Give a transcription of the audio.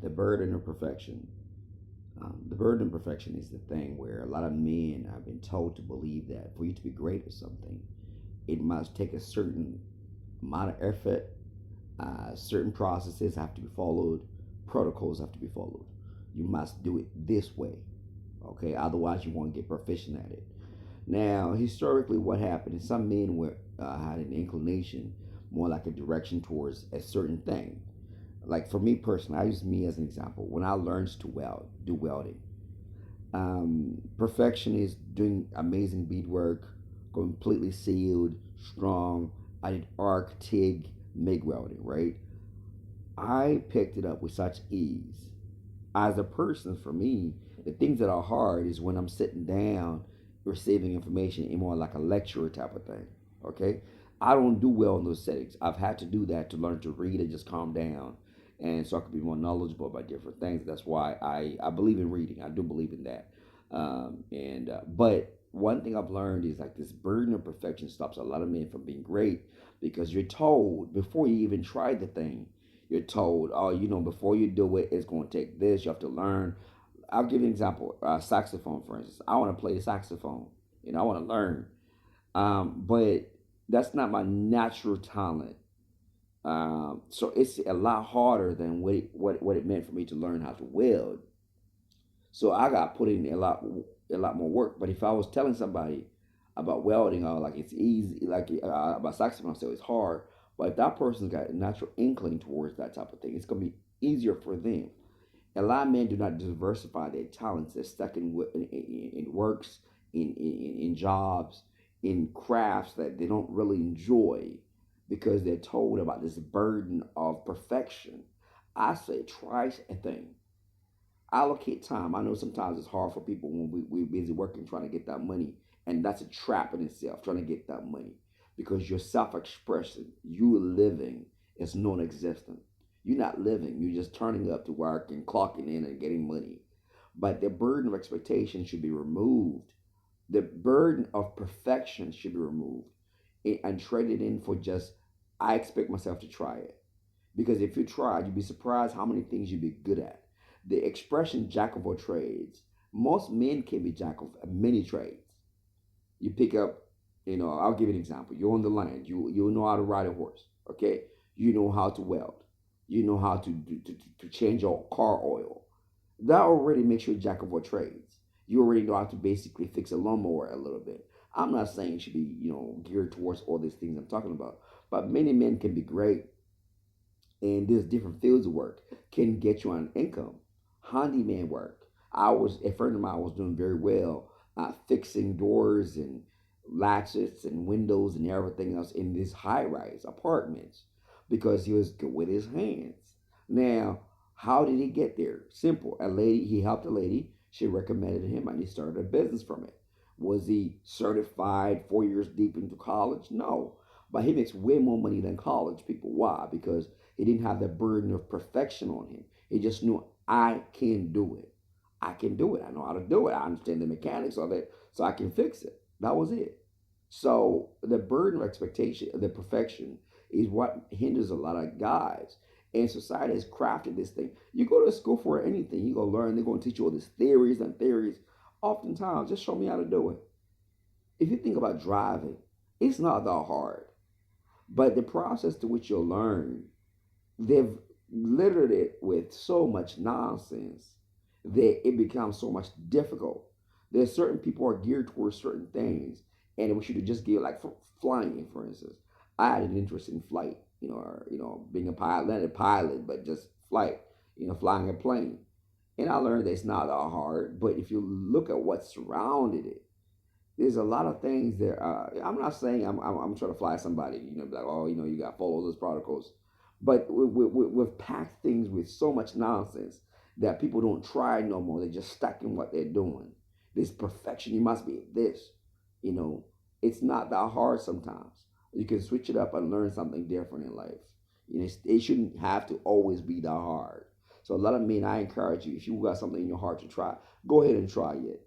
The burden of perfection. The burden of perfection is the thing where a lot of men have been told to believe that for you to be great at something, it must take a certain amount of effort. Certain processes have to be followed, protocols have to be followed. You must do it this way, okay? Otherwise, you won't get proficient at it. Now, historically, what happened is some men had an inclination, more like a direction towards a certain thing. Like for me personally, I use me as an example. When I learned to do welding, perfection is doing amazing beadwork, completely sealed, strong. I did arc, TIG, MIG welding, right? I picked it up with such ease. As a person, for me, the things that are hard is when I'm sitting down receiving information in more like a lecturer type of thing. Okay? I don't do well in those settings. I've had to do that to learn to read and just calm down. And so I could be more knowledgeable about different things. That's why I believe in reading. I do believe in that. But one thing I've learned is like this burden of perfection stops a lot of men from being great because you're told before you even try the thing, you're told, oh, before you do it, it's going to take this. You have to learn. I'll give you an example. Saxophone, for instance. I want to play the saxophone. I want to learn. But that's not my natural talent. So it's a lot harder than what it meant for me to learn how to weld. So I got put in a lot more work. But if I was telling somebody about welding, like it's easy, like about saxophone, so it's hard. But if that person's got a natural inkling towards that type of thing, it's gonna be easier for them. A lot of men do not diversify their talents. They're stuck in works, in jobs, in crafts that they don't really enjoy because they're told about this burden of perfection. I say try a thing. Allocate time. I know sometimes it's hard for people when we're busy working trying to get that money. And that's a trap in itself, trying to get that money. Because your self expression, you living, is non existent. You're not living, you're just turning up to work and clocking in and getting money. But the burden of expectation should be removed. The burden of perfection should be removed and traded in for just, I expect myself to try it. Because if you try, you'd be surprised how many things you'd be good at. The expression jack of all trades, most men can be jack of many trades. You pick up, I'll give you an example. You're on the land. You know how to ride a horse. Okay. You know how to weld. You know how to change your car oil. That already makes you a jack of all trades. You already know how to basically fix a lawnmower a little bit. I'm not saying you should be, geared towards all these things I'm talking about. But many men can be great in these different fields of work, can get you an income. Handyman work. A friend of mine was doing very well fixing doors and latches and windows and everything else in these high rise apartments because he was good with his hands. Now, how did he get there? Simple. He helped a lady. She recommended him and he started a business from it. Was he certified 4 years deep into college? No. But he makes way more money than college people. Why? Because he didn't have the burden of perfection on him. He just knew, I can do it. I can do it. I know how to do it. I understand the mechanics of it, so I can fix it. That was it. So the burden of expectation, the perfection, is what hinders a lot of guys. And society has crafted this thing. You go to school for anything, you go learn. They're going to teach you all these theories and theories. Oftentimes, just show me how to do it. If you think about driving, it's not that hard. But the process to which you'll learn, they've littered it with so much nonsense that it becomes so much difficult. There's certain people are geared towards certain things, and we should just gear like for flying, for instance. I had an interest in flight, or being a pilot, not a pilot, but just flight, flying a plane. And I learned that it's not that hard, but if you look at what surrounded it, there's a lot of things there. I'm not saying I'm trying to fly somebody, be like, oh, you got to follow those protocols. But we've packed things with so much nonsense that people don't try no more. They're just stuck in what they're doing. This perfection, you must be this. You know, it's not that hard sometimes. You can switch it up and learn something different in life. It shouldn't have to always be that hard. So a lot of men, I encourage you, if you got something in your heart to try, go ahead and try it.